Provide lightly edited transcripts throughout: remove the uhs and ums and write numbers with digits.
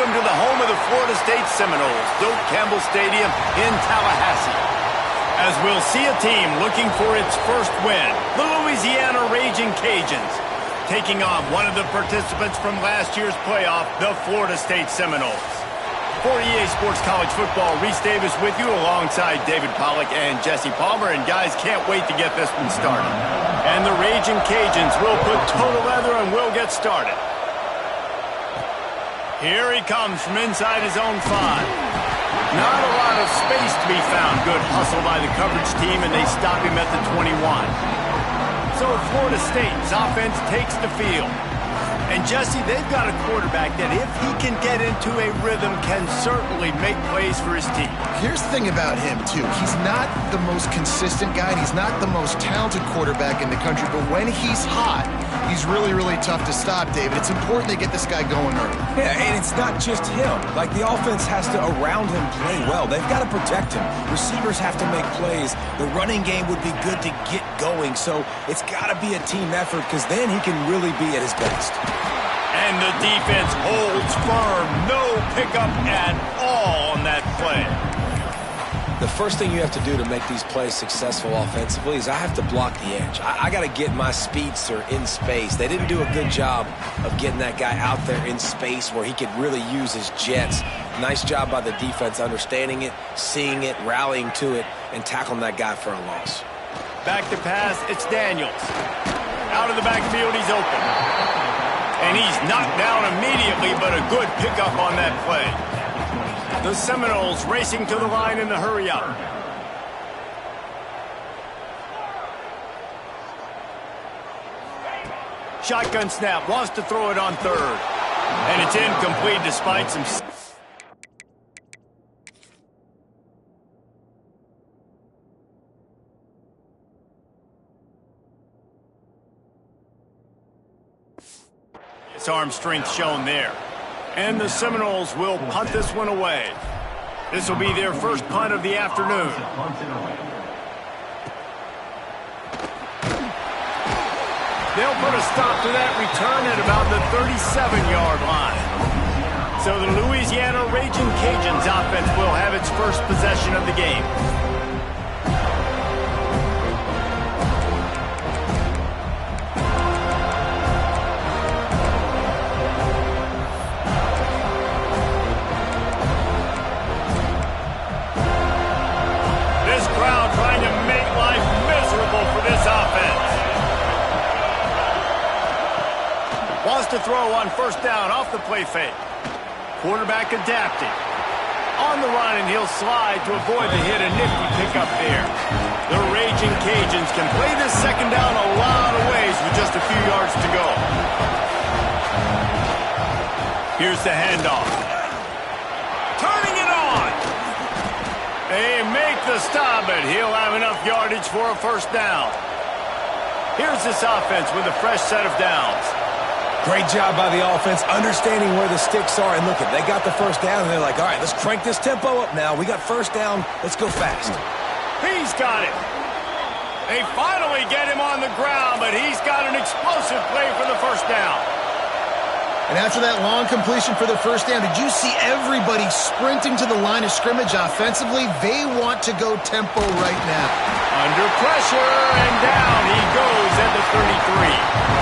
welcome to the home of the Florida State Seminoles, Doak Campbell Stadium in Tallahassee. As we'll see a team looking for its first win, the Louisiana Raging Cajuns, taking on one of the participants from last year's playoff, the Florida State Seminoles. For EA Sports College Football, Reese Davis with you alongside David Pollack and Jesse Palmer. And guys, can't wait to get this one started. And the Raging Cajuns will put total leather and will get started. Here he comes from inside his own 5. Not a lot of space to be found. Good hustle by the coverage team, and they stop him at the 21. So Florida State's offense takes the field. And Jesse, they've got a quarterback that if he can get into a rhythm can certainly make plays for his team. Here's the thing about him, too. He's not the most consistent guy. He's not the most talented quarterback in the country. But when he's hot, he's really, really tough to stop, David. It's important they get this guy going early. Yeah, and it's not just him. Like, the offense has to, around him, play well. They've got to protect him. Receivers have to make plays. The running game would be good to get going. So it's got to be a team effort because then he can really be at his best. And the defense holds firm. No pickup at all on that play. The first thing you have to do to make these plays successful offensively is I have to block the edge. I got to get my speedster in space. They didn't do a good job of getting that guy out there in space where he could really use his jets. Nice job by the defense understanding it, seeing it, rallying to it, and tackling that guy for a loss. Back to pass, it's Daniels. Out of the backfield, he's open. And he's knocked down immediately, but a good pickup on that play. The Seminoles racing to the line in the hurry-up. Shotgun snap, wants to throw it on 3rd. And it's incomplete despite some... His arm strength shown there. And the Seminoles will punt this one away. This will be their first punt of the afternoon. They'll put a stop to that return at about the 37-yard line. So the Louisiana Raging Cajuns offense will have its first possession of the game. To throw on first down off the play fake. Quarterback adapting. On the run, and he'll slide to avoid the hit. A nifty pickup there. The Raging Cajuns can play this second down a lot of ways with just a few yards to go. Here's the handoff. Turning it on. They make the stop, but he'll have enough yardage for a first down. Here's this offense with a fresh set of downs. Great job by the offense, understanding where the sticks are. And look, they got the first down, and they're like, all right, let's crank this tempo up now. We got first down. Let's go fast. He's got it. They finally get him on the ground, but he's got an explosive play for the first down. And after that long completion for the first down, did you see everybody sprinting to the line of scrimmage offensively? They want to go tempo right now. Under pressure, and down he goes at the 33.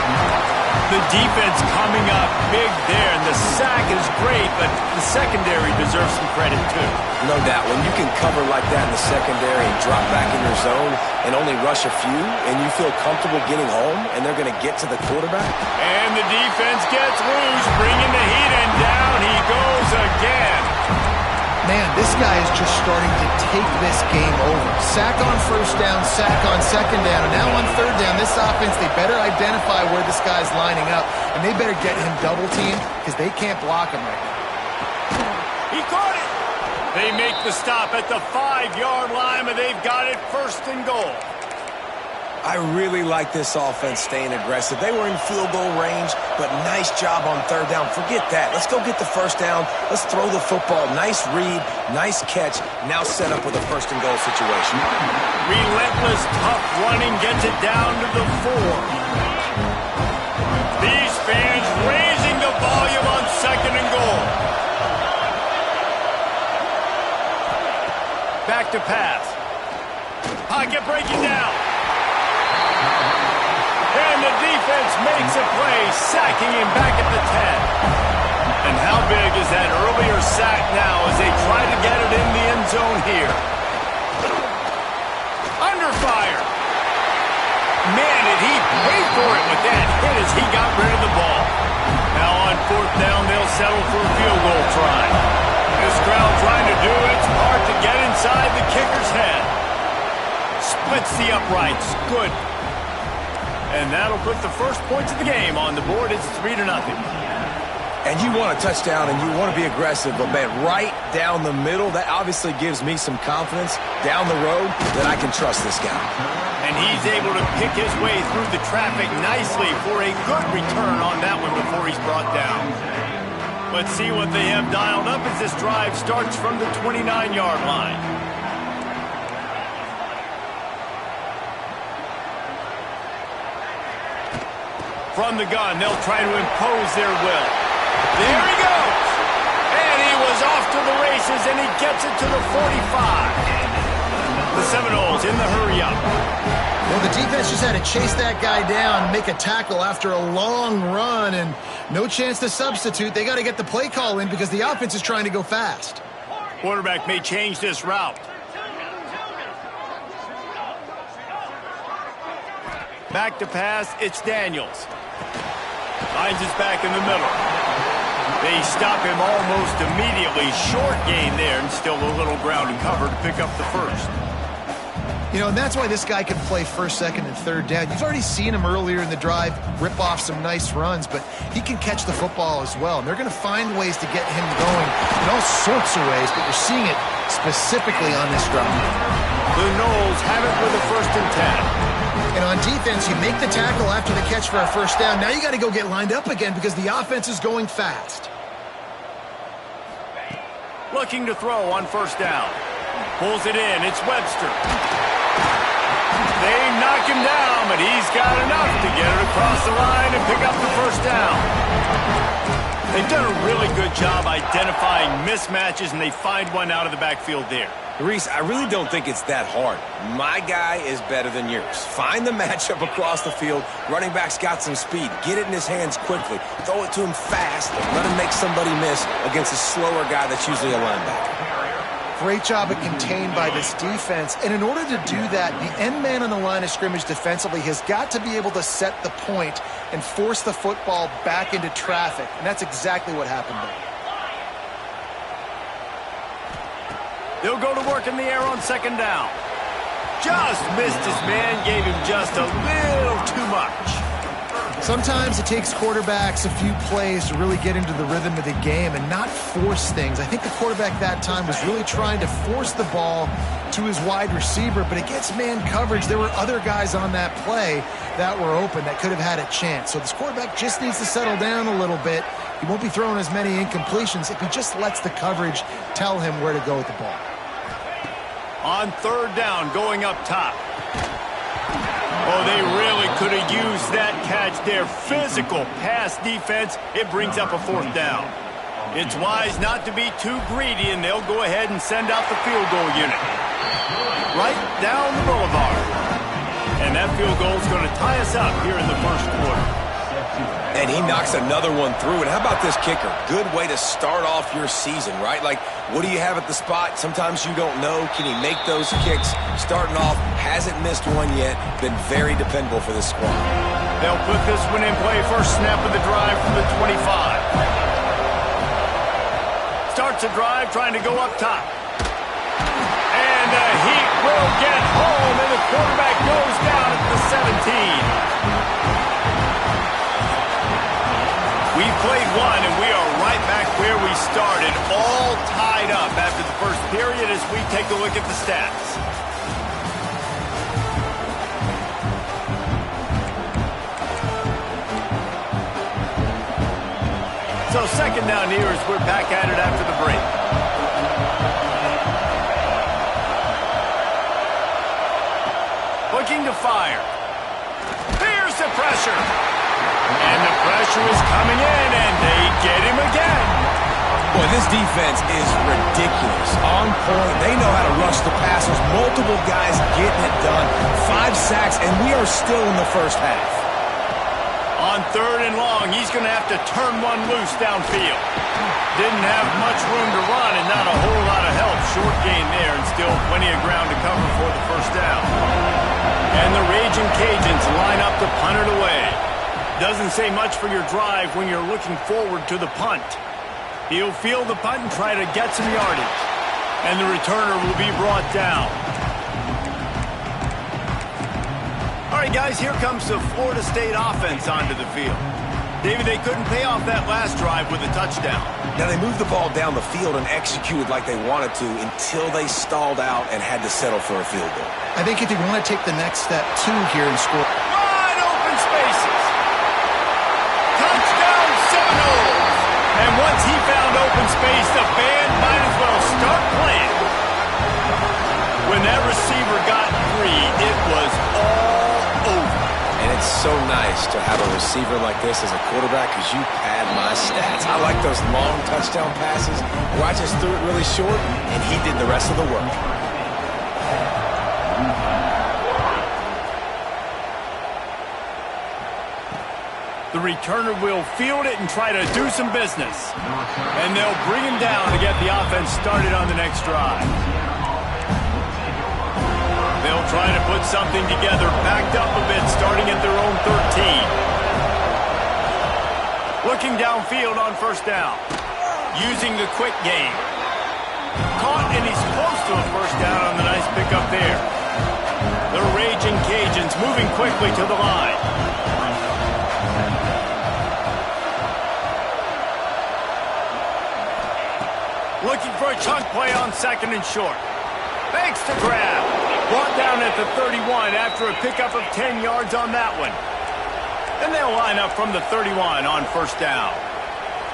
The defense coming up big there, and the sack is great, but the secondary deserves some credit too. No doubt. When you can cover like that in the secondary and drop back in your zone and only rush a few, and you feel comfortable getting home, and they're going to get to the quarterback. And the defense gets loose, bringing the heat, and down he goes again. Man, this guy is just starting to take this game over. Sack on first down, sack on second down, and now on third down, this offense, they better identify where this guy's lining up, and they better get him double-teamed because they can't block him right now. He caught it. They make the stop at the 5-yard line, but they've got it first and goal. I really like this offense staying aggressive. They were in field goal range, but nice job on third down. Forget that. Let's go get the first down. Let's throw the football. Nice read, nice catch. Now set up with a first and goal situation. Relentless, tough running gets it down to the 4. These fans raising the volume on second and goal. Back to pass. Pocket breaking down. And the defense makes a play, sacking him back at the 10. And how big is that earlier sack now as they try to get it in the end zone here? Under fire. Man, did he pay for it with that hit as he got rid of the ball. Now on 4th down, they'll settle for a field goal try. This crowd trying to do its part to get inside the kicker's head. Splits the uprights. Good. And that'll put the first points of the game on the board. It's 3-0. And you want a touchdown and you want to be aggressive, but man, right down the middle, that obviously gives me some confidence down the road that I can trust this guy. And he's able to pick his way through the traffic nicely for a good return on that one before he's brought down. Let's see what they have dialed up as this drive starts from the 29-yard line. From the gun, they'll try to impose their will. There he goes! And he was off to the races, and he gets it to the 45. The Seminoles in the hurry-up. Well, the defense just had to chase that guy down, make a tackle after a long run, and no chance to substitute. They got to get the play call in because the offense is trying to go fast. Quarterback may change this route. Back to pass, it's Daniels. Finds his back in the middle. They stop him almost immediately. Short gain there, and still a little ground and cover to pick up the first. You know, and that's why this guy can play 1st, 2nd, and 3rd down. You've already seen him earlier in the drive rip off some nice runs, but he can catch the football as well. And they're going to find ways to get him going in all sorts of ways, but you're seeing it specifically on this drive. The Noles have it with a 1st and 10. And on defense, you make the tackle after the catch for a 1st down. Now you got to go get lined up again because the offense is going fast. Looking to throw on 1st down. Pulls it in. It's Webster. They knock him down, but he's got enough to get it across the line and pick up the 1st down. They've done a really good job identifying mismatches, and they find one out of the backfield there. Reese, I really don't think it's that hard. My guy is better than yours. Find the matchup across the field. Running back's got some speed. Get it in his hands quickly. Throw it to him fast. Let him make somebody miss against a slower guy that's usually a linebacker. Great job at contained by this defense. And in order to do that, the end man on the line of scrimmage defensively has got to be able to set the point and force the football back into traffic. And that's exactly what happened there. They'll go to work in the air on 2nd down. Just missed his man, gave him just a little too much. Sometimes it takes quarterbacks a few plays to really get into the rhythm of the game and not force things. I think the quarterback that time was really trying to force the ball to his wide receiver, but against man coverage, there were other guys on that play that were open that could have had a chance. So this quarterback just needs to settle down a little bit. He won't be throwing as many incompletions if he just lets the coverage tell him where to go with the ball. On 3rd down, going up top. Oh, they really could have used that catch there. Physical pass defense. It brings up a 4th down. It's wise not to be too greedy, and they'll go ahead and send out the field goal unit. Right down the boulevard. And that field goal is going to tie us up here in the 1st quarter. And he knocks another one through. And how about this kicker? Good way to start off your season, right? Like, what do you have at the spot? Sometimes you don't know. Can he make those kicks? Starting off, hasn't missed one yet. Been very dependable for this squad. They'll put this one in play. First snap of the drive from the 25. Starts a drive trying to go up top. And the heat will get home, and the quarterback goes down at the 17. We played one, and we are right back where we started, all tied up after the first period as we take a look at the stats. So 2nd down here as we're back at it after the break. Looking to fire. Here's the pressure. And the pressure is coming in, and they get him again. Boy, this defense is ridiculous. On point. They know how to rush the passer multiple guys getting it done. 5 sacks, and we are still in the first half. On 3rd and long, he's going to have to turn one loose downfield. Didn't have much room to run and not a whole lot of help. Short gain there and still plenty of ground to cover for the first down. And the Raging Cajuns line up to punt it away. Doesn't say much for your drive when you're looking forward to the punt. He'll field the punt and try to get some yardage. And the returner will be brought down. All right, guys, here comes the Florida State offense onto the field. David, they couldn't pay off that last drive with a touchdown. Now, they moved the ball down the field and executed like they wanted to until they stalled out and had to settle for a field goal. I think if they want to take the next step, too, here and score. Wide open spaces. Touchdown Seminoles. And once he found open space, the band might as well start playing. When that receiver got free, it was all over. And it's so nice to have a receiver like this as a quarterback because you pad my stats. I like those long touchdown passes where I just threw it really short and he did the rest of the work. The returner will field it and try to do some business. And they'll bring him down to get the offense started on the next drive. They'll try to put something together, backed up a bit, starting at their own 13. Looking downfield on first down. Using the quick game. Caught, and he's close to a first down on the nice pickup there. The Raging Cajuns moving quickly to the line. Looking for a chunk play on 2nd and short. Banks to grab. Brought down at the 31 after a pickup of 10 yards on that one. And they'll line up from the 31 on first down.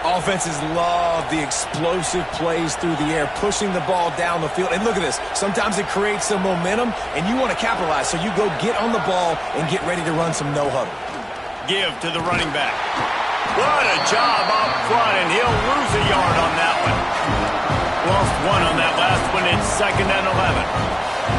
Offenses love the explosive plays through the air, pushing the ball down the field. And look at this. Sometimes it creates some momentum, and you want to capitalize. So you go get on the ball and get ready to run some no-huddle. Give to the running back. What a job up front, and he'll lose a yard on that one. Lost 1 on that last one. It's 2nd and 11.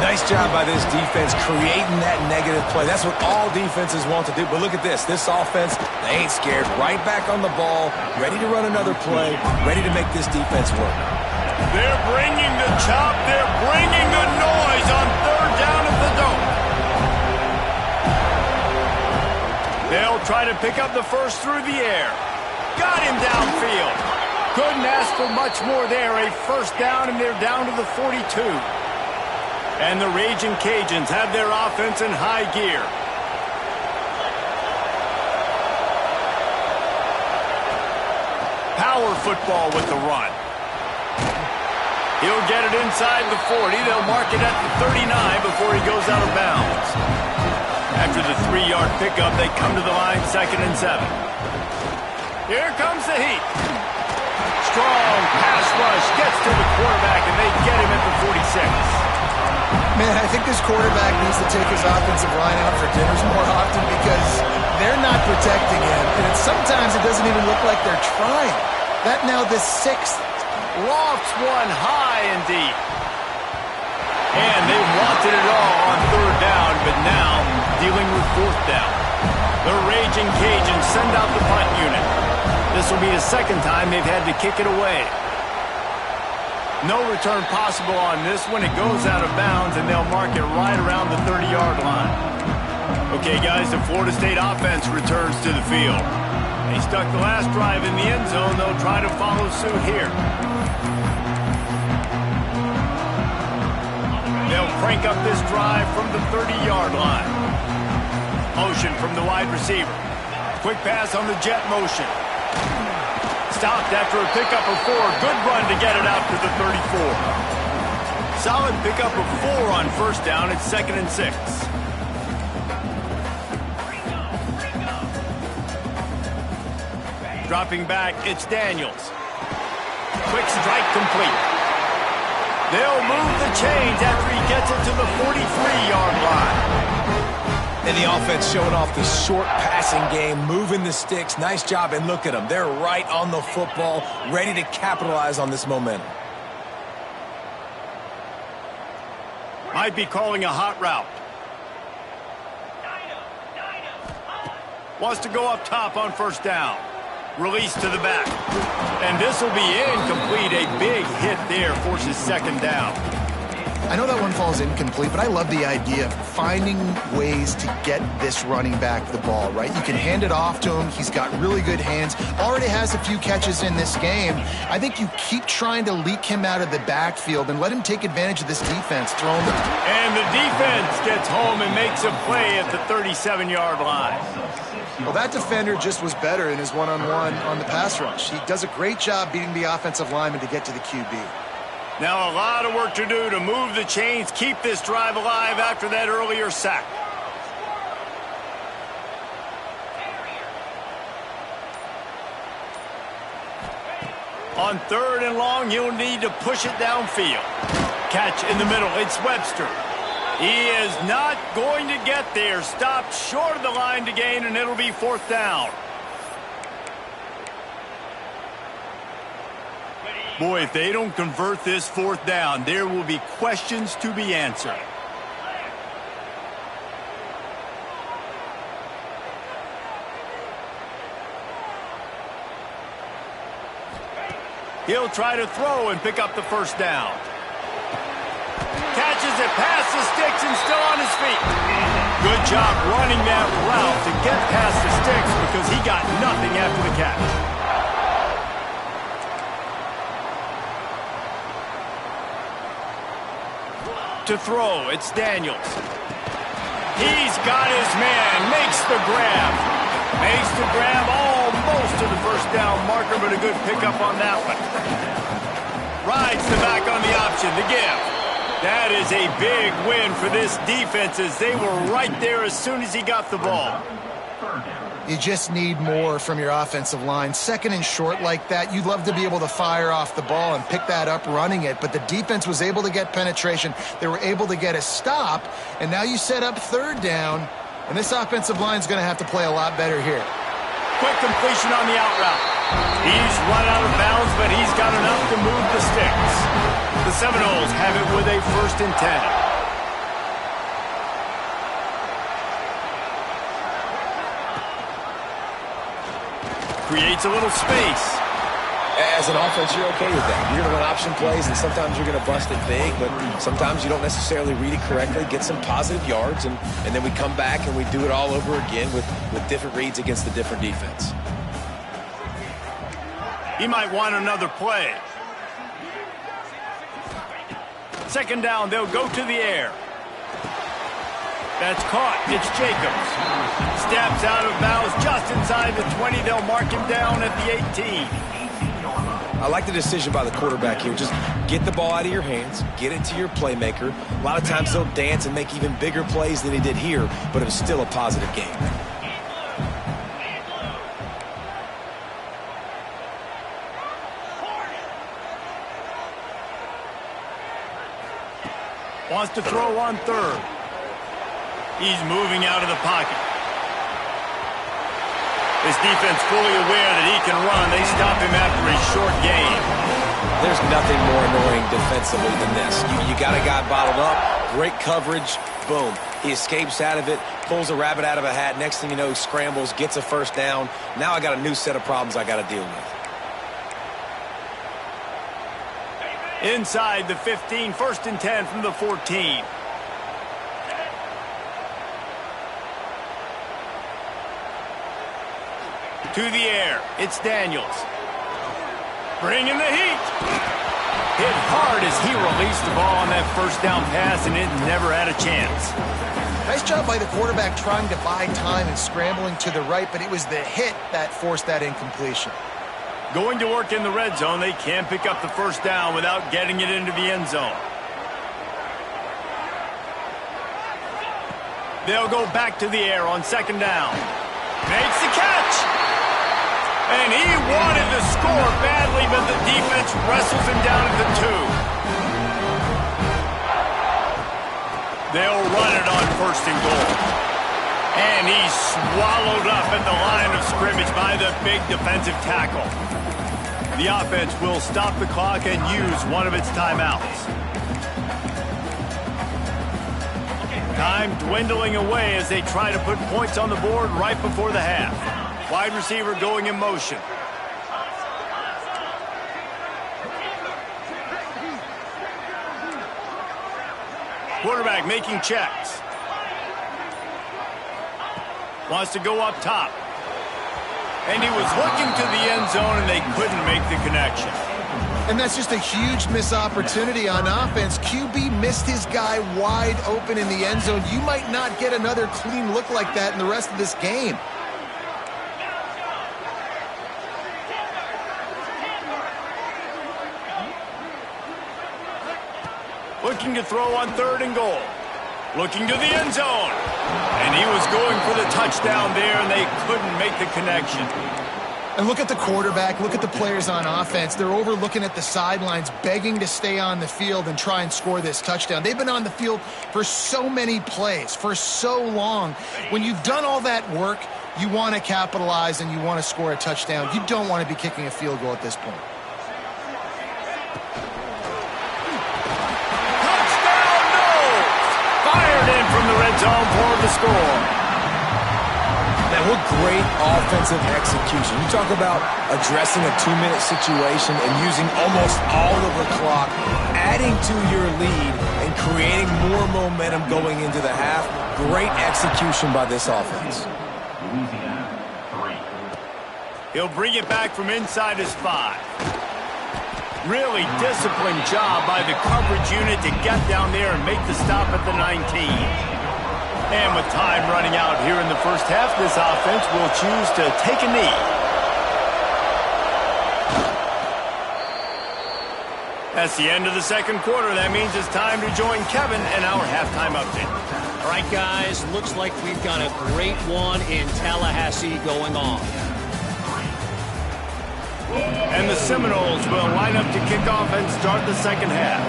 Nice job by this defense creating that negative play. That's what all defenses want to do. But look at this. This offense, they ain't scared. Right back on the ball, ready to run another play, ready to make this defense work. They're bringing the chop. They're bringing the noise on 3rd down at the dome. They'll try to pick up the first through the air. Got him downfield. Couldn't ask for much more there. A first down, and they're down to the 42. And the Raging Cajuns have their offense in high gear. Power football with the run. He'll get it inside the 40. They'll mark it at the 39 before he goes out of bounds. After the 3-yard pickup, they come to the line 2nd and 7. Here comes the heat. Strong pass rush gets to the quarterback, and they get him at the 46. Man, I think this quarterback needs to take his offensive line out for dinners more often because they're not protecting him. And sometimes it doesn't even look like they're trying. That now the 6th. Lofts one high and deep. And they wanted it all on 3rd down, but now dealing with 4th down. The Raging Cajuns send out the punt unit. This will be the 2nd time they've had to kick it away. No return possible on this one. It goes out of bounds, and they'll mark it right around the 30-yard line. Okay, guys, the Florida State offense returns to the field. They stuck the last drive in the end zone. They'll try to follow suit here. They'll crank up this drive from the 30-yard line. Motion from the wide receiver. Quick pass on the jet motion. Stopped after a pickup of 4. Good run to get it out to the 34. Solid pickup of 4 on first down. It's 2nd and 6. Dropping back, it's Daniels. Quick strike complete. They'll move the chains after he gets it to the 43-yard line. And the offense showing off the short passing game, moving the sticks. Nice job, and look at them. They're right on the football, ready to capitalize on this momentum. Might be calling a hot route. Wants to go up top on first down. Release to the back. And this will be incomplete. A big hit there forces second down. I know that one falls incomplete, but I love the idea of finding ways to get this running back the ball, right? You can hand it off to him. He's got really good hands. Already has a few catches in this game. I think you keep trying to leak him out of the backfield and let him take advantage of this defense. Throw him. And the defense gets home and makes a play at the 37-yard line. Well, that defender just was better in his one-on-one on the pass rush. He does a great job beating the offensive lineman to get to the QB. Now a lot of work to do to move the chains, keep this drive alive after that earlier sack. On third and long, he'll need to push it downfield. Catch in the middle, it's Webster. He is not going to get there. Stopped short of the line to gain, and it'll be fourth down. Boy, if they don't convert this fourth down, there will be questions to be answered. He'll try to throw and pick up the first down. Catches it past the sticks and still on his feet. Good job running that route to get past the sticks because he got nothing after the catch. To throw, it's Daniels. He's got his man, makes the grab. Makes the grab almost to the first down marker, but a good pickup on that one. Rides the back on the option, the give. That is a big win for this defense as they were right there as soon as he got the ball. You just need more from your offensive line. Second and short like that, you'd love to be able to fire off the ball and pick that up running it, but the defense was able to get penetration. They were able to get a stop, and now you set up third down, and this offensive line is going to have to play a lot better here. Quick completion on the out route. He's run out of bounds, but he's got enough to move the sticks. The Seminoles have it with a 1st and 10. Creates a little space. As an offense, you're okay with that. You're going to run option plays, and sometimes you're going to bust it big, but sometimes you don't necessarily read it correctly, get some positive yards, and then we come back and we do it all over again with different reads against the different defense. He might want another play. Second down, they'll go to the air. That's caught. It's Jacobs. Steps out of bounds just inside the 20. They'll mark him down at the 18. I like the decision by the quarterback here. Just get the ball out of your hands, get it to your playmaker. A lot of times he'll dance and make even bigger plays than he did here, but it was still a positive game. Wants to throw on third. He's moving out of the pocket. This defense fully aware that he can run. They stop him after a short gain. There's nothing more annoying defensively than this. You got a guy bottled up, great coverage, boom. He escapes out of it, pulls a rabbit out of a hat. Next thing you know, he scrambles, gets a first down. Now I got a new set of problems I got to deal with. Inside the 15, 1st and 10 from the 14. To the air, it's Daniels. Bringing the heat. Hit hard as he released the ball on that first down pass, and it never had a chance. Nice job by the quarterback trying to buy time and scrambling to the right, but it was the hit that forced that incompletion. Going to work in the red zone, they can't pick up the first down without getting it into the end zone. They'll go back to the air on second down. Makes the catch. And he wanted to score badly, but the defense wrestles him down at the 2. They'll run it on 1st and goal. And he's swallowed up at the line of scrimmage by the big defensive tackle. The offense will stop the clock and use one of its timeouts. Time dwindling away as they try to put points on the board right before the half. Wide receiver going in motion. Quarterback making checks. Wants to go up top. And he was looking to the end zone, and they couldn't make the connection. And that's just a huge missed opportunity on offense. QB missed his guy wide open in the end zone. You might not get another clean look like that in the rest of this game. Looking to throw on 3rd and goal. Looking to the end zone. And he was going for the touchdown there, and they couldn't make the connection. And look at the quarterback. Look at the players on offense. They're over looking at the sidelines, begging to stay on the field and try and score this touchdown. They've been on the field for so many plays, for so long. When you've done all that work, you want to capitalize and you want to score a touchdown. You don't want to be kicking a field goal at this point. From the red zone for the score. Man, what great offensive execution. You talk about addressing a 2-minute situation and using almost all of the clock, adding to your lead and creating more momentum going into the half. Great execution by this offense. He'll bring it back from inside his 5. Really disciplined job by the coverage unit to get down there and make the stop at the 19. And with time running out here in the first half, this offense will choose to take a knee. That's the end of the second quarter. That means it's time to join Kevin in our halftime update. All right, guys, looks like we've got a great one in Tallahassee going on. And the Seminoles will line up to kick off and start the second half.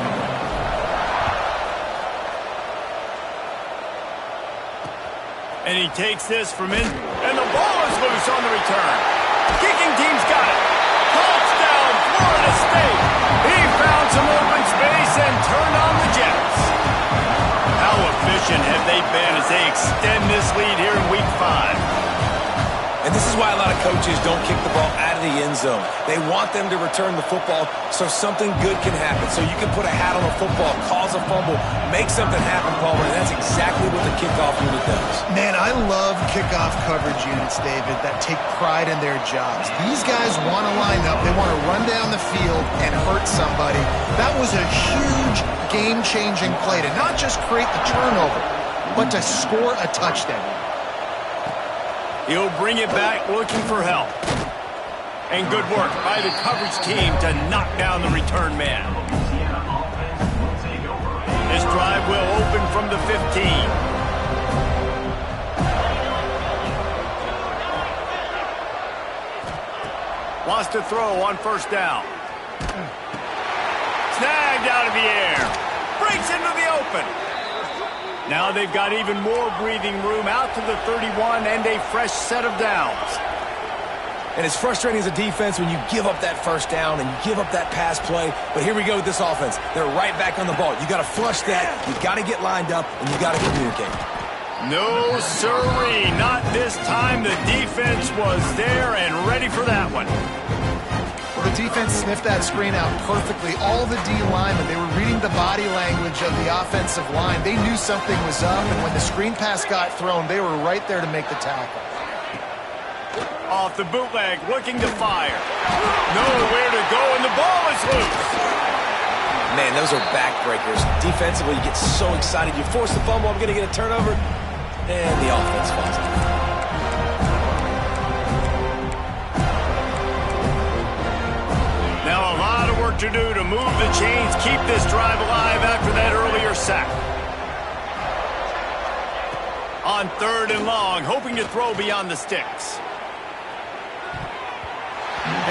And he takes this from in, and the ball is loose on the return. Kicking team's got it. Touchdown, Florida State. He found some open space and turned on the Jets. How efficient have they been as they extend this lead here in Week 5? And this is why a lot of coaches don't kick the ball out of the end zone. They want them to return the football so something good can happen. So you can put a hat on a football, cause a fumble, make something happen, Palmer, and that's exactly what the kickoff unit does. Man, I love kickoff coverage units, David, that take pride in their jobs. These guys want to line up. They want to run down the field and hurt somebody. That was a huge game-changing play to not just create the turnover, but to score a touchdown. He'll bring it back looking for help. And good work by the coverage team to knock down the return man. This drive will open from the 15. Wants to throw on 1st down. Snagged out of the air. Breaks into the open. Now they've got even more breathing room out to the 31 and a fresh set of downs. And it's frustrating as a defense when you give up that 1st down and you give up that pass play. But here we go with this offense. They're right back on the ball. You got to flush that. You got to get lined up, and you got to communicate. No, sirree. Not this time. The defense was there and ready for that one. Well, the defense sniffed that screen out perfectly. All the D linemen, they were reading the body language of the offensive line. They knew something was up, and when the screen pass got thrown, they were right there to make the tackle. Off the bootleg, looking to fire. Nowhere to go, and the ball is loose. Man, those are backbreakers. Defensively, you get so excited. You force the fumble, I'm going to get a turnover, and the offense falls out. Now a lot of work to do to move the chains, keep this drive alive after that earlier sack. On 3rd and long, hoping to throw beyond the sticks.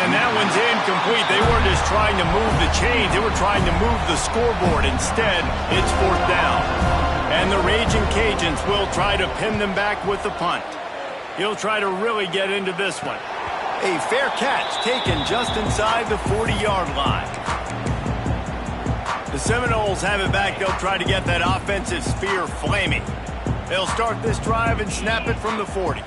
And that one's incomplete. They weren't just trying to move the chains, they were trying to move the scoreboard. Instead, it's 4th down. And the Raging Cajuns will try to pin them back with the punt. He'll try to really get into this one. A fair catch taken just inside the 40-yard line. The Seminoles have it back. They'll try to get that offensive sphere flaming. They'll start this drive and snap it from the 40.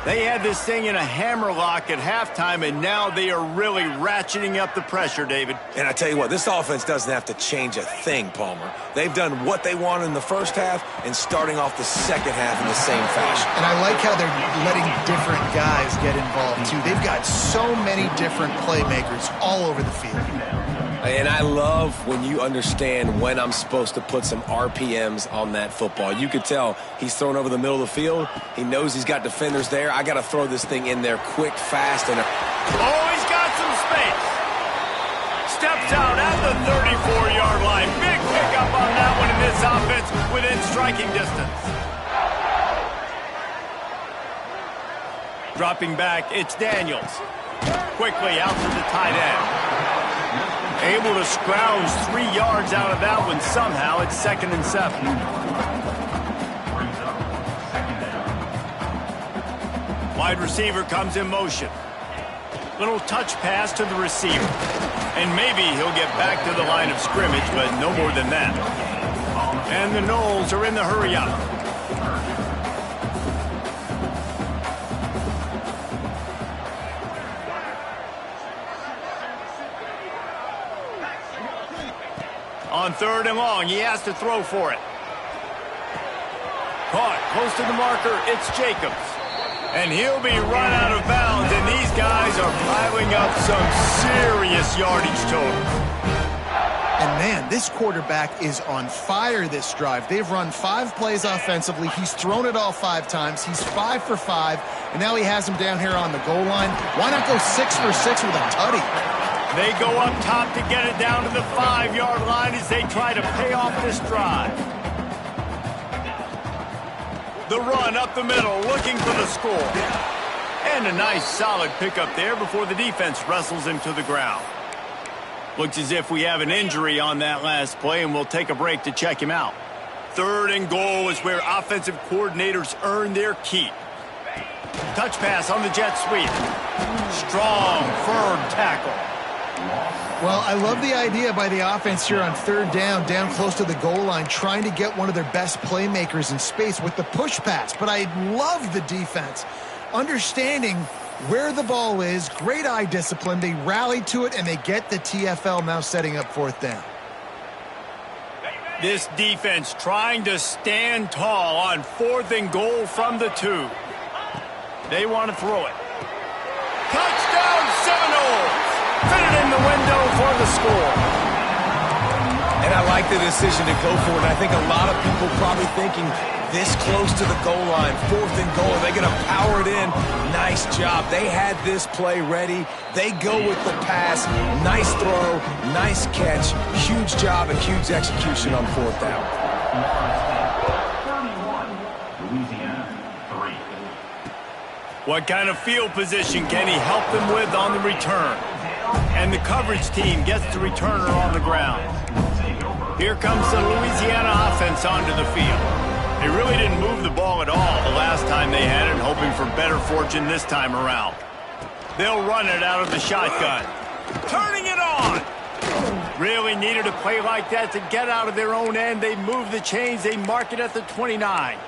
They had this thing in a hammerlock at halftime, and now they are really ratcheting up the pressure, David. And I tell you what, this offense doesn't have to change a thing, Palmer. They've done what they wanted in the first half and starting off the second half in the same fashion. And I like how they're letting different guys get involved, too. They've got so many different playmakers all over the field. And I love when you understand when I'm supposed to put some RPMs on that football. You could tell he's thrown over the middle of the field. He knows he's got defenders there. I got to throw this thing in there quick, fast, and... Oh, he's got some space. Steps out at the 34-yard line. Big pickup on that one in this offense within striking distance. Dropping back, it's Daniels. Quickly out to the tight end. Able to scrounge 3 yards out of that one somehow. It's 2nd and 7. Wide receiver comes in motion. Little touch pass to the receiver. And maybe he'll get back to the line of scrimmage, but no more than that. And the Noles are in the hurry up. On 3rd and long, he has to throw for it. Caught close to the marker, it's Jacobs. And he'll be run out of bounds, and these guys are piling up some serious yardage total. And man, this quarterback is on fire this drive. They've run 5 plays offensively. He's thrown it all 5 times. He's 5 for 5, and now he has him down here on the goal line. Why not go 6 for 6 with a tutty? They go up top to get it down to the 5-yard line as they try to pay off this drive. The run up the middle, looking for the score. And a nice solid pickup there before the defense wrestles him to the ground. Looks as if we have an injury on that last play, and we'll take a break to check him out. 3rd and goal is where offensive coordinators earn their keep. Touch pass on the jet sweep. Strong, firm tackle. Well, I love the idea by the offense here on 3rd down close to the goal line, trying to get one of their best playmakers in space with the push pass. But I love the defense, understanding where the ball is, great eye discipline. They rally to it, and they get the TFL now setting up 4th down. This defense trying to stand tall on 4th and goal from the 2. They want to throw it. Touchdown, Seminoles! Fit it in the window for the score. And I like the decision to go for it. I think a lot of people probably thinking this close to the goal line, 4th and goal, are they going to power it in? Nice job. They had this play ready. They go with the pass. Nice throw, nice catch. Huge job and huge execution on 4th down. 31, Louisiana, 3. What kind of field position can he help them with on the return? And the coverage team gets the returner on the ground. Here comes the Louisiana offense onto the field. They really didn't move the ball at all the last time they had it, hoping for better fortune this time around. They'll run it out of the shotgun. Turning it on! Really needed a play like that to get out of their own end. They move the chains. They mark it at the 29.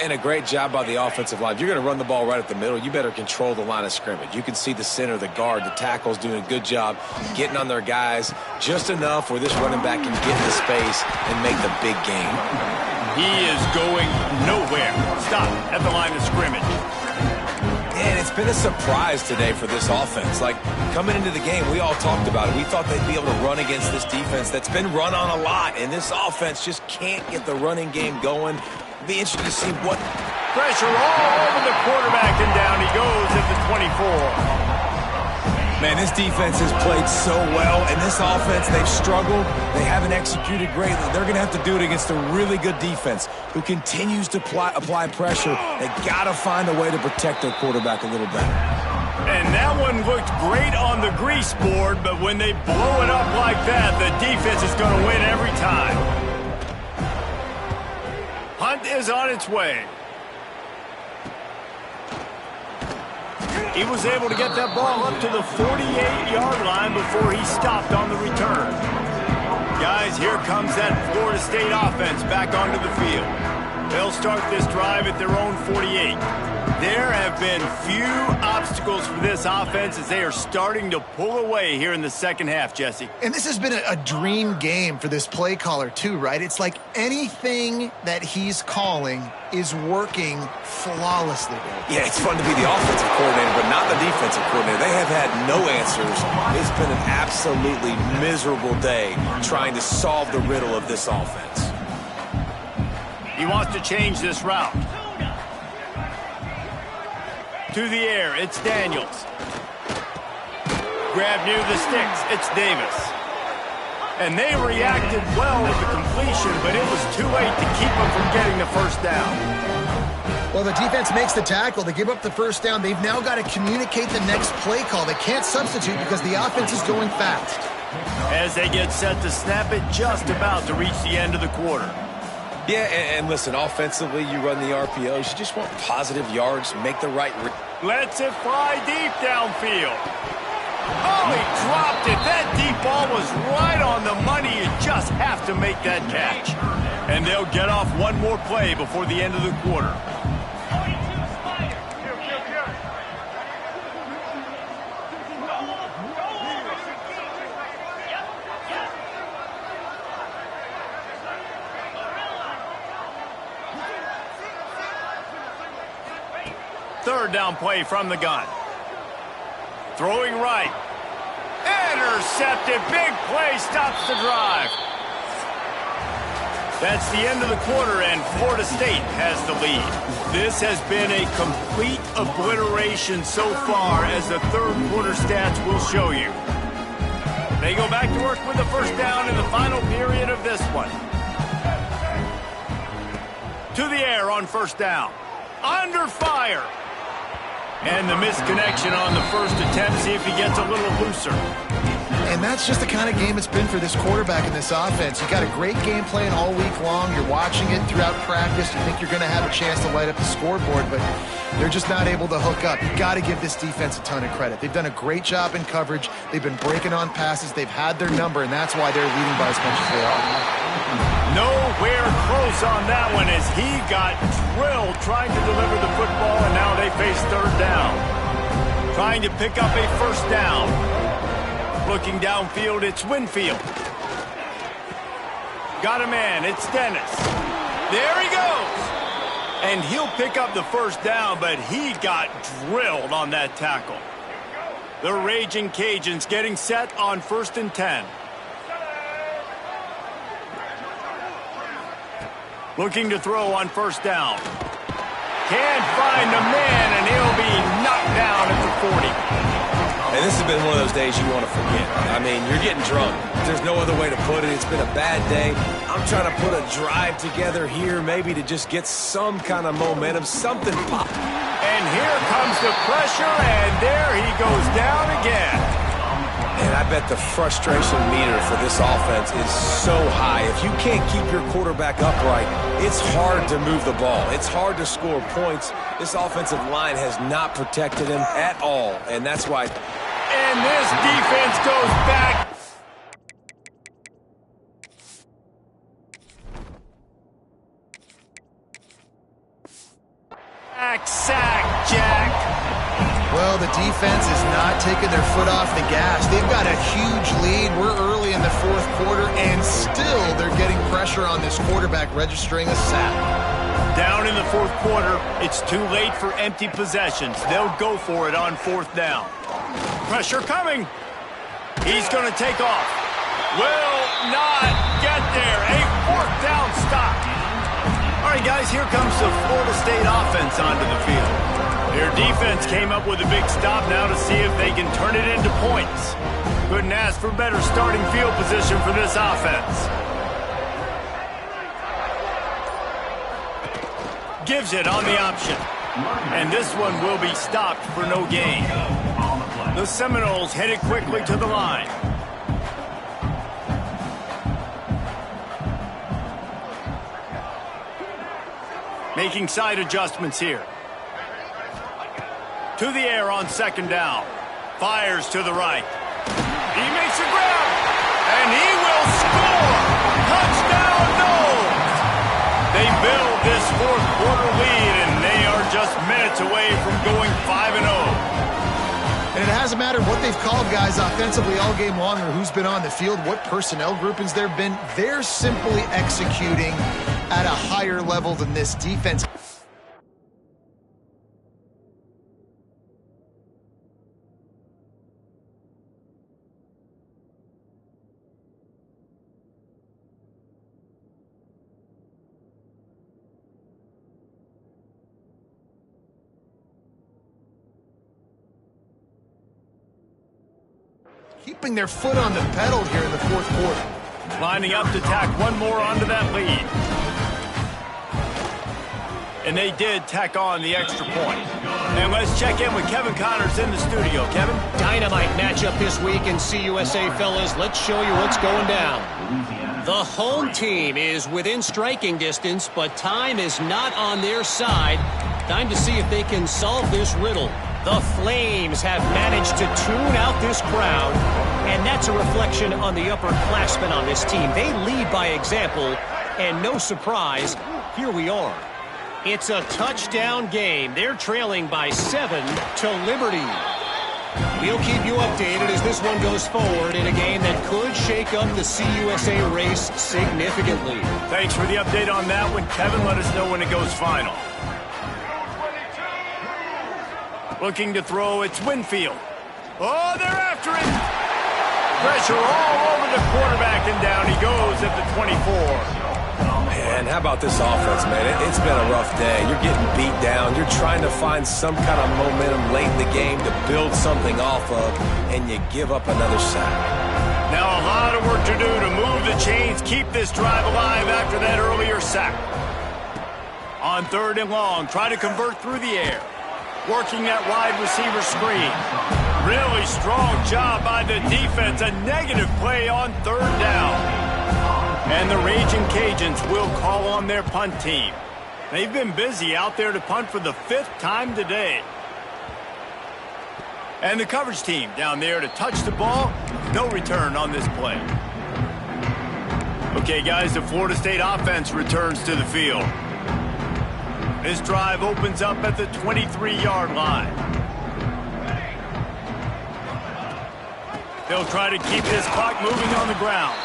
And a great job by the offensive line. If you're going to run the ball right at the middle, you better control the line of scrimmage. You can see the center, the guard, the tackles doing a good job getting on their guys just enough where this running back can get into space and make the big game. He is going nowhere. Stop at the line of scrimmage. And it's been a surprise today for this offense. Like, coming into the game, we all talked about it. We thought they'd be able to run against this defense that's been run on a lot, and this offense just can't get the running game going. Be interested to see what pressure all over the quarterback, and down he goes at the 24. Man, this defense has played so well, and this offense, they've struggled. They haven't executed greatly. They're going to have to do it against a really good defense who continues to apply pressure. They got to find a way to protect their quarterback a little better. And that one looked great on the grease board, but when they blow it up like that, the defense is going to win every time. Hunt is on its way. He was able to get that ball up to the 48-yard line before he stopped on the return. Guys, here comes that Florida State offense back onto the field. They'll start this drive at their own 48. There have been few obstacles for this offense as they are starting to pull away here in the second half, Jesse. And this has been a dream game for this play caller too, right? It's like anything that he's calling is working flawlessly. Yeah, it's fun to be the offensive coordinator, but not the defensive coordinator. They have had no answers. It's been an absolutely miserable day trying to solve the riddle of this offense. He wants to change this route. To the air, it's Daniels. Grab near the sticks, it's Davis. And they reacted well with the completion, but it was too late to keep them from getting the first down. Well, the defense makes the tackle. They give up the first down. They've now got to communicate the next play call. They can't substitute because the offense is going fast. As they get set to snap it, just about to reach the end of the quarter. Yeah, and listen, offensively, you run the RPOs. You just want positive yards, make the right... Lets it fly deep downfield. Oh, he dropped it. That deep ball was right on the money. You just have to make that catch. And they'll get off one more play before the end of the quarter. Third down play from the gun. Throwing right. Intercepted. Big play stops the drive. That's the end of the quarter, and Florida State has the lead. This has been a complete obliteration so far, as the third quarter stats will show you. They go back to work with the first down in the final period of this one. To the air on first down. Under fire. And the misconnection on the first attempt. See if he gets a little looser. And that's just the kind of game it's been for this quarterback in this offense. You got a great game plan all week long. You're watching it throughout practice. You think you're going to have a chance to light up the scoreboard, but they're just not able to hook up. You got to give this defense a ton of credit. They've done a great job in coverage. They've been breaking on passes. They've had their number, and that's why they're leading by as much as they are. Nowhere close on that one as he got drilled trying to deliver the football, and now they face third down. Trying to pick up a first down. Looking downfield, it's Winfield. Got a man, it's Dennis. There he goes. And he'll pick up the first down, but he got drilled on that tackle. The Raging Cajuns getting set on 1st and 10. Looking to throw on first down. Can't find the man, and he'll be knocked down at the 40. And this has been one of those days you want to forget. I mean, you're getting drunk. There's no other way to put it. It's been a bad day. I'm trying to put a drive together here, maybe to just get some kind of momentum, something pop. And here comes the pressure, and there he goes down again. And I bet the frustration meter for this offense is so high. If you can't keep your quarterback upright, it's hard to move the ball. It's hard to score points. This offensive line has not protected him at all, and that's why... And this defense goes back. Sack, Jack. Well, the defense is not taking their foot off the gas. They've got a huge lead. We're early in the fourth quarter, and still they're getting pressure on this quarterback, registering a sack. Down in the fourth quarter, it's too late for empty possessions. They'll go for it on fourth down. Pressure coming. He's going to take off. Will not get there. A fourth down stop. All right, guys, here comes the Florida State offense onto the field. Their defense came up with a big stop now to see if they can turn it into points. Couldn't ask for better starting field position for this offense. Gives it on the option. And this one will be stopped for no gain. The Seminoles headed quickly to the line. Making side adjustments here. To the air on second down. Fires to the right. He makes a grab. And he will score. They build this fourth quarter lead, and they are just minutes away from going 5-0. And it hasn't mattered what they've called guys offensively all game long or who's been on the field, what personnel groupings there have been. They're simply executing at a higher level than this defense. Keeping their foot on the pedal here in the fourth quarter. Lining up to tack one more onto that lead. And they did tack on the extra point. And let's check in with Kevin Connors in the studio. Kevin? Dynamite matchup this week in CUSA, fellas. Let's show you what's going down. The home team is within striking distance, but time is not on their side. Time to see if they can solve this riddle. The Flames have managed to tune out this crowd, and that's a reflection on the upperclassmen on this team. They lead by example, and no surprise, here we are. It's a touchdown game. They're trailing by 7 to Liberty. We'll keep you updated as this one goes forward in a game that could shake up the CUSA race significantly. Thanks for the update on that one, Kevin. Let us know when it goes final. Looking to throw, it's Winfield. Oh, they're after him. Pressure all over the quarterback, and down he goes at the 24. Man, how about this offense, man? It's been a rough day. You're getting beat down. You're trying to find some kind of momentum late in the game to build something off of, and you give up another sack. Now a lot of work to do to move the chains, keep this drive alive after that earlier sack. On 3rd and long, try to convert through the air. Working that wide receiver screen. Really strong job by the defense. A negative play on 3rd down. And the Raging Cajuns will call on their punt team. They've been busy out there to punt for the 5th time today. And the coverage team down there to touch the ball. No return on this play. Okay, guys, the Florida State offense returns to the field. This drive opens up at the 23-yard line. They'll try to keep this clock moving on the ground.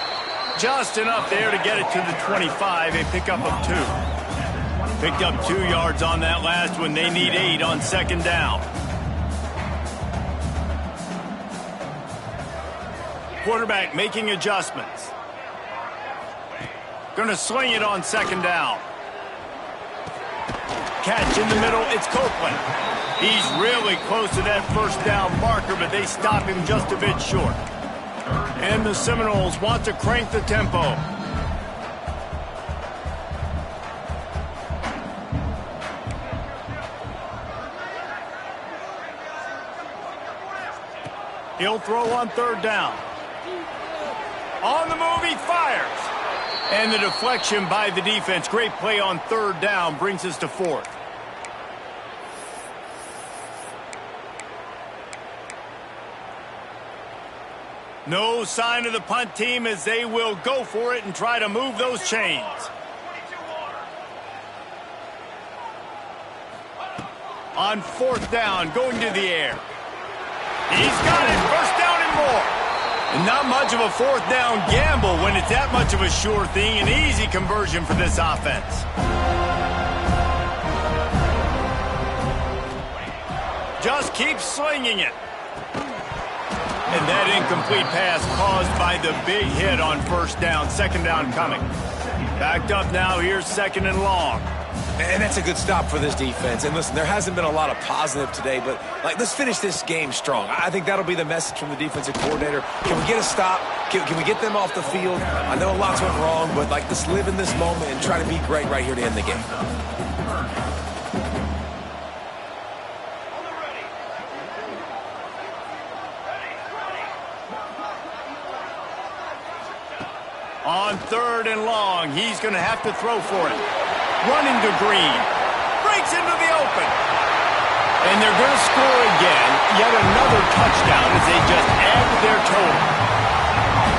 Just enough there to get it to the 25, a pickup of 2. Picked up 2 yards on that last one. They need 8 on 2nd down. Quarterback making adjustments. Gonna sling it on 2nd down. Catch in the middle, it's Copeland. He's really close to that 1st down marker, but they stop him just a bit short. And the Seminoles want to crank the tempo. He'll throw on 3rd down. On the move, he fires. And the deflection by the defense. Great play on 3rd down brings us to 4th. No sign of the punt team as they will go for it and try to move those chains. On 4th down, going to the air. He's got it, 1st down and more. And not much of a 4th down gamble when it's that much of a sure thing. An easy conversion for this offense. Just keep slinging it. And that incomplete pass caused by the big hit on 1st down. 2nd down coming. Backed up now. Here's 2nd and long. And that's a good stop for this defense. And listen, there hasn't been a lot of positive today, but let's finish this game strong. I think that'll be the message from the defensive coordinator. Can we get a stop? Can we get them off the field? I know lots went wrong, but let's live in this moment and try to be great right here to end the game. On 3rd and long, he's going to have to throw for it. Running to Green. Breaks into the open. And they're going to score again. Yet another touchdown as they just add to their total.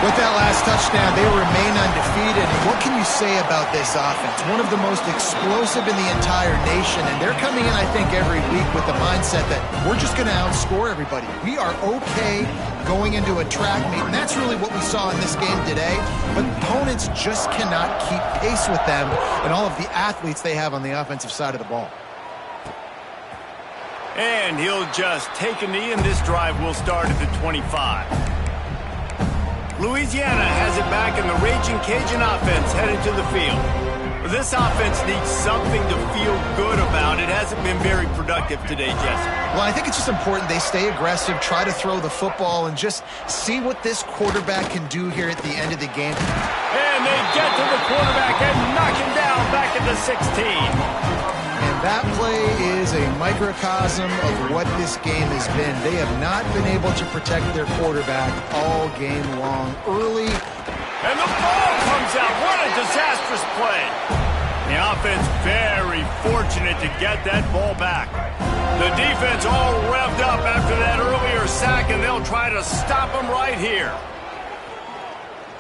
With that last touchdown, they remain undefeated. And what can you say about this offense? One of the most explosive in the entire nation. And they're coming in, I think, every week with the mindset that we're just going to outscore everybody. We are okay going into a track meet. And that's really what we saw in this game today. But opponents just cannot keep pace with them and all of the athletes they have on the offensive side of the ball. And he'll just take a knee, and this drive will start at the 25. Louisiana has it back, and the Raging Cajun offense headed to the field. This offense needs something to feel good about. It hasn't been very productive today, Jesse. Well, I think it's just important they stay aggressive, try to throw the football, and just see what this quarterback can do here at the end of the game. And they get to the quarterback and knock him down back at the 16. And that play is a microcosm of what this game has been. They have not been able to protect their quarterback all game long. Early. And the ball comes out. What a disastrous play. The offense very fortunate to get that ball back. The defense all revved up after that earlier sack, and they'll try to stop him right here.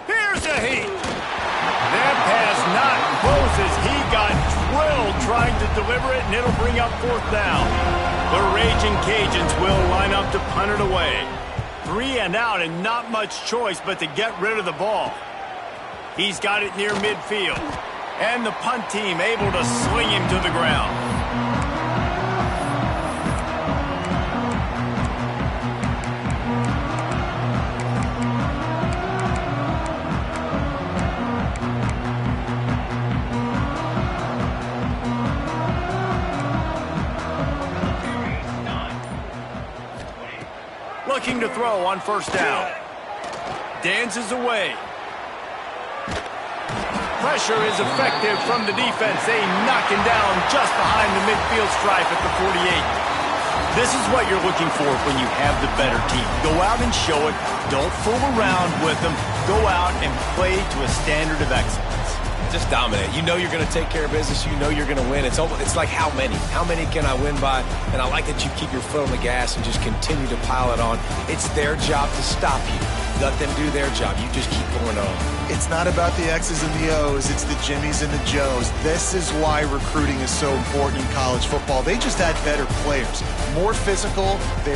Here's a heat. That pass not close as he got drilled trying to deliver it, and it'll bring up 4th down. The Raging Cajuns will line up to punt it away. 3 and out, and not much choice but to get rid of the ball. He's got it near midfield, and the punt team able to sling him to the ground. Looking to throw on 1st down. Dances away. Pressure is effective from the defense. They knock him down just behind the midfield stripe at the 48. This is what you're looking for when you have the better team. Go out and show it. Don't fool around with them. Go out and play to a standard of excellence. Just dominate. You know you're going to take care of business. You know you're going to win. It's like how many? How many can I win by? And I like that you keep your foot on the gas and just continue to pile it on. It's their job to stop you. Let them do their job. You just keep going on. It's not about the X's and the O's. It's the Jimmies and the Joes. This is why recruiting is so important in college football. They just had better players, more physical. They